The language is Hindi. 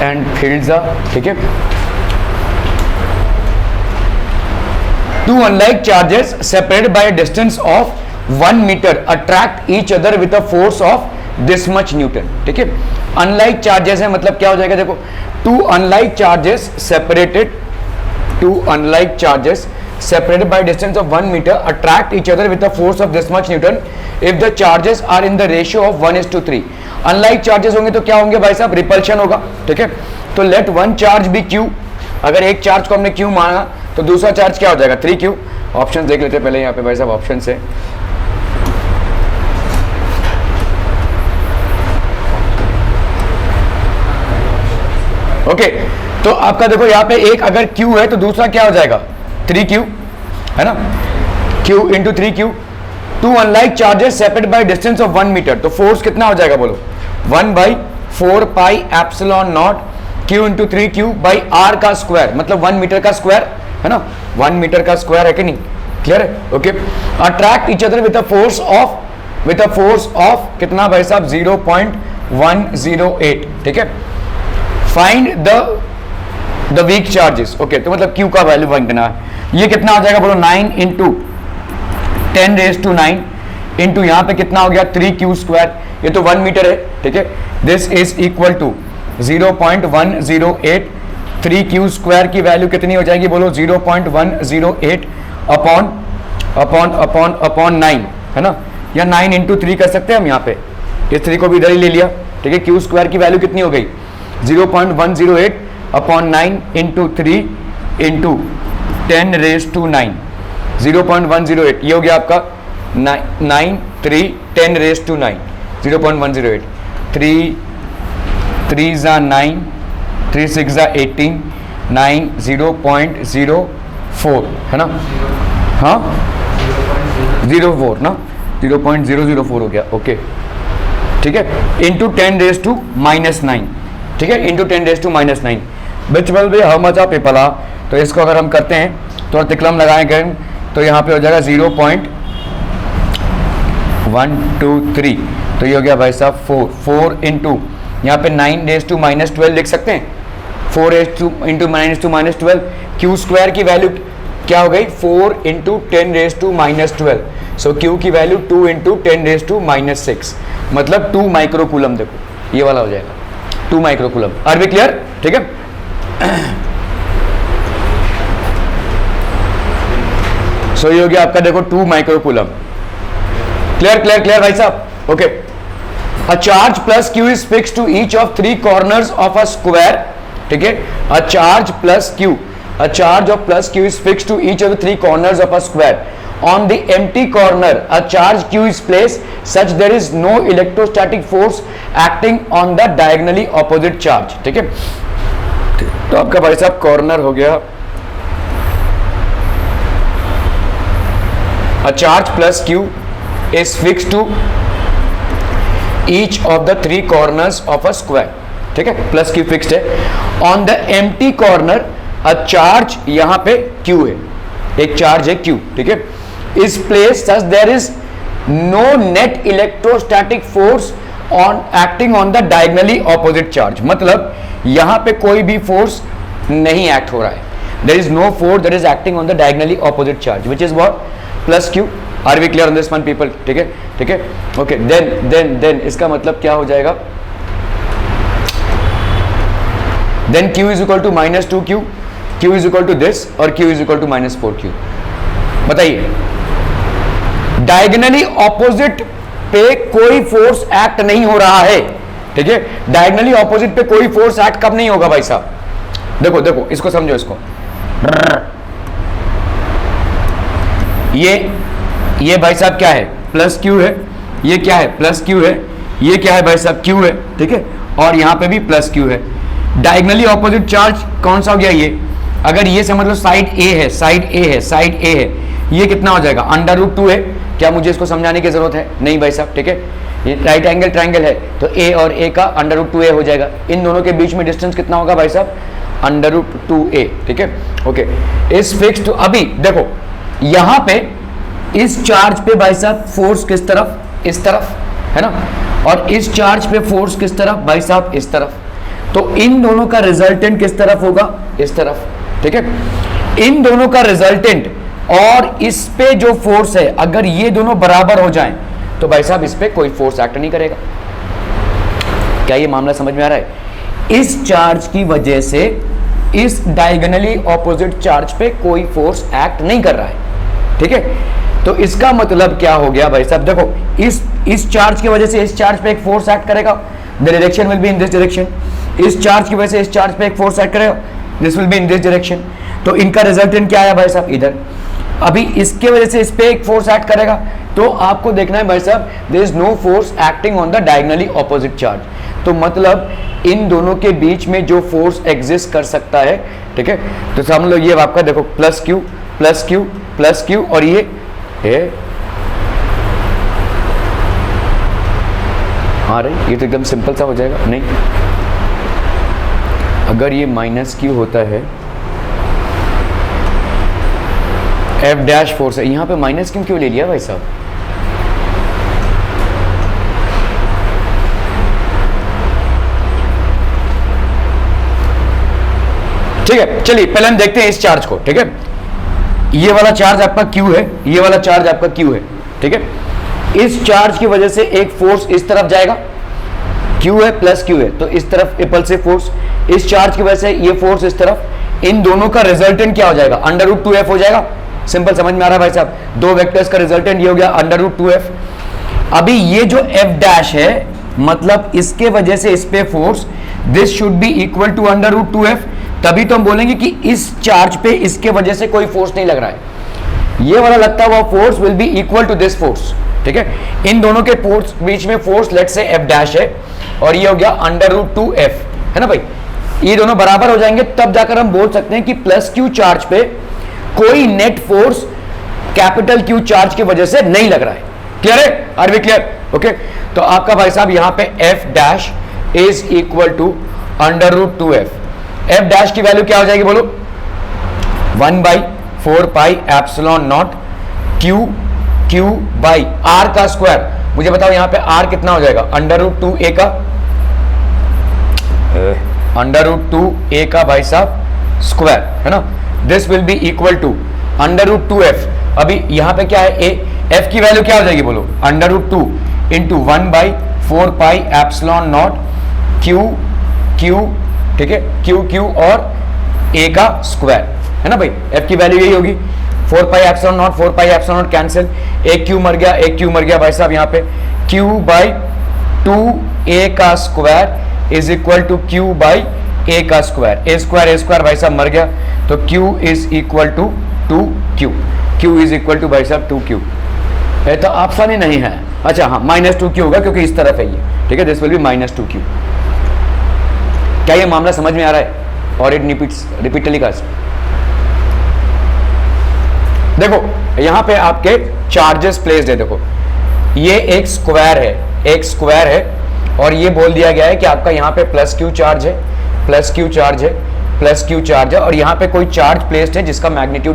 एंड फील्ड्स आर, ठीक है। Two unlike charges separated by a distance of 1 metre attract each other with a force of this much newton, ठीक है। अनलाइक चार्जेस है मतलब क्या हो जाएगा, देखो two unlike charges separated, two unlike charges separated by a distance of 1 meter attract each other with a force of this much newton if the charges are in the ratio of 1:3। unlike charges होंगे तो क्या होंगे भाई साहब, रिपल्शन होगा, ठीक है। तो let one charge be q, अगर एक चार्ज को हमने q माना तो दूसरा चार्ज क्या हो जाएगा 3q। ऑप्शन देख लेते हैं पहले यहाँ पे भाई साहब, ऑप्शन से ओके तो आपका देखो यहाँ पे एक अगर q है तो दूसरा क्या हो जाएगा 3q, है ना, q into 3q। Two unlike charges separated by distance of 1 metre, तो फोर्स कितना हो जाएगा बोलो 1/4 pi epsilon naught q into 3q by r का स्क्वायर, मतलब 1 मीटर का स्क्वायर, है ना, 1 मीटर का स्क्वायर है कि नहीं, क्लियर है, okay. Attract each other with a force of कितना भाई साहब 0.108, ठीक है। Find the weak charges, okay, तो मतलब q का वैल्यू फाइंड करना है। ये कितना हो जाएगा बोलो 9 इंटू 10⁻⁹ इंटू यहाँ पे कितना हो गया 3q स्क्वायर, ये तो 1 मीटर है, ठीक है। This is equal to 0.108, 3q square की वैल्यू कितनी हो जाएगी बोलो 0.108 अपॉन 9, है ना, या 9 इंटू 3 कर सकते हैं हम यहाँ पे, इस 3 को भी इधर ही ले लिया, ठीक है। q स्क्वायर की वैल्यू कितनी हो गई 0.108 अपॉन 9 इंटू 3 इंटू 10⁻⁹, 0.108, ये हो गया आपका 9 3 10⁻⁹, 0.108, 3 ज़ा 9, 3 6 ज़ा 18, 9 0.04, है ना, हाँ 04 ना, 0.004 हो गया, ओके, ठीक है, इंटू 10⁻⁻9, ठीक है, into 10⁻⁻9 which will be how much of people are. तो इसको अगर हम करते हैं तो तिकलम लगाएंगे तो यहाँ पे हो जाएगा 0.123, तो ये हो गया भाई साहब 4 इंटू यहाँ पे 9⁻⁻12 लिख सकते हैं, 4 इंटू 9⁻⁻12, क्यू स्क्वायर की वैल्यू क्या हो गई 4 इंटू 10⁻⁻12, सो क्यू की वैल्यू 2 इंटू 10⁻⁻6, मतलब 2 माइक्रोकूलम, देखो ये वाला हो जाएगा 2 माइक्रोकूलम। आर वी क्लियर, ठीक है। सो ये हो गया आपका देखो 2 माइक्रोकूलम, क्लियर भाई साहब, okay. A charge plus Q is fix to each of 3 corners of a square, ठीक है। A charge of plus Q is fix to each of the 3 corners of a square. On the empty corner, a charge q is placed such there is no electrostatic force acting on the diagonally opposite charge, ठीक है। तो आपका भाई साहब कॉर्नर हो गया, a charge plus q is fixed to each of the 3 corners of a square, ठीक है, प्लस q फिक्स्ड है। On the empty corner, a charge यहाँ पे q है, एक चार्ज है q, ठीक है, is placed such there is no net electrostatic force on acting on the diagonally opposite charge, मतलब यहाँ पे कोई भी फोर्स नहीं एक्ट हो रहा है, there is no force that is acting on the diagonally opposite charge which is what plus q। are we clear on this one people, ठीक है, okay, then इसका मतलब क्या हो जाएगा, then q is equal to -2q, q is equal to this और q is equal to -4q। बताइए डायगोनली ऑपोजिट पे कोई फोर्स एक्ट नहीं हो रहा है, ठीक है। डायगोनली ऑपोजिट पे कोई फोर्स एक्ट कब नहीं होगा भाई साहब, देखो इसको समझो, इसको ये भाई साहब क्या है प्लस क्यू है, ये क्या है प्लस क्यू है, ये क्या है भाई साहब क्यू है, ठीक है, और यहाँ पे भी प्लस क्यू है। डायगोनली ऑपोजिट चार्ज कौन सा हो गया ये, अगर ये समझ लो साइड ए है, ये कितना हो जाएगा √2 है। क्या मुझे इसको समझाने की जरूरत है, नहीं भाई साहब, ठीक है। ये राइट एंगल ट्रायंगल है तो ए और ए का √2a हो जाएगा, इन दोनों के बीच में डिस्टेंस कितना होगा भाई साहब √2a, ठीक है, ओके। इस फिक्स टू, अभी देखो यहाँ पे इस चार्ज पे भाई साहब फोर्स किस तरफ, इस तरफ, है ना, और इस चार्ज पे फोर्स किस तरफ भाई साहब इस तरफ, तो इन दोनों का रिजल्टेंट किस तरफ होगा, इस तरफ, ठीक है। इन दोनों का रिजल्टेंट और इस पे जो फोर्स है, अगर ये दोनों बराबर हो जाएं तो भाई साहब इस पे कोई फोर्स एक्ट नहीं करेगा। क्या ये मामला समझ में आ रहा है? इस चार्ज की वजह से इस डायगोनली ऑपोजिट चार्ज पे कोई फोर्स एक्ट नहीं कर रहा है, ठीक है। तो इसका मतलब क्या हो गया भाई साहब, देखो इस चार्ज की वजह से इस चार्ज पे एक फोर्स एक्ट करेगा, the direction will be in this direction. इस चार्ज की वजह से इस चार्ज पे एक फोर्स एक्ट करेगा, this will be in this direction. तो इनका रिजल्टेंट क्या आया भाई साहब, इधर। अभी इसके वजह से इस पे एक फोर्स एक्ट करेगा, तो आपको देखना है भाई साहब there is no force acting on the diagonally opposite charge. तो मतलब इन दोनों के बीच में जो फोर्स एग्जिस्ट कर सकता है, ठीक है। तो समझ लो ये आपका देखो plus Q plus Q plus Q, और ये है हाँ रही, ये तो एकदम सिंपल सा हो जाएगा। नहीं, अगर ये माइनस क्यू होता है, एफ डैश फोर्स है, यहां पे माइनस क्यों ले लिया भाई साहब? ठीक है, चलिए पहले हम देखते हैं इस चार्ज को, ठीक है। ये वाला चार्ज आपका Q है, ये वाला चार्ज आपका Q है, ठीक है। इस चार्ज की वजह से एक फोर्स इस तरफ जाएगा, Q है प्लस Q है, तो इस तरफ इपल्सिव फोर्स, इस चार्ज की वजह से ये फोर्स इस तरफ, इन दोनों का रिजल्टेंट क्या हो जाएगा, √2f हो जाएगा। सिंपल समझ में आ रहा है भाई साहब? दो वेक्टर्स का रिजल्टेंट ये हो गया √2f। अभी ये जो f डैश है, मतलब इसके वजह से इस पे force, this should be equal to √2f। तभी तो हम बोलेंगे कि इस चार्ज पे इसके वजह से कोई फोर्स नहीं लग रहा है, ये वाला लगता हुआ force will be equal to this force, ठीक है। इन दोनों के फोर्स बीच में फोर्स लेट से f डैश है, और ये हो गया √2f, है ना भाई। ये दोनों बराबर हो जाएंगे, तब जाकर हम बोल सकते हैं कि प्लस क्यू चार्ज पे कोई net force capital Q charge की वजह से नहीं लग रहा है। क्लियर है? Are we clear? ओके। तो आपका भाई साहब यहां पे f dash is equal to √2f। f dash की वैल्यू क्या हो जाएगी बोलो? 1/4 pi epsilon naught q by r का स्क्वायर। मुझे बताओ यहां पे r कितना हो जाएगा? √2a का, √2a का भाई साहब स्क्वायर, है ना। This will be equal to √2f। अभी यहां पे क्या है, f की वैल्यू क्या हो जाएगी बोलो? √2 into 1/4 pi epsilon naught q, ठीक है, q और a का स्क्वायर, है ना भाई। f की वैल्यू यही होगी, 4 पाई epsilon not, 4 pi epsilon not cancel, एक q मर गया भाई साहब यहाँ पे, q/2a का square is equal to q/a का स्क्वायर, a स्क्वायर भाई साहब मर गया, तो q is equal to 2q, q is equal to भाई साहब 2q। ये तो ऑप्शन ही नहीं है। अच्छा हाँ, -2q होगा क्योंकि इस तरफ है ये, ठीक है। This will B -2q। क्या ये मामला समझ में आ रहा है? और इट रिपीट टेलीकास्ट। देखो यहां पे आपके चार्जेस प्लेस्ड है, देखो ये एक स्क्वायर है, और ये बोल दिया गया है कि आपका यहाँ पे प्लस क्यू चार्ज है, और यहाँ पे कोई चार्ज प्लेस्ड है जिसका मैग्नीट्यूड है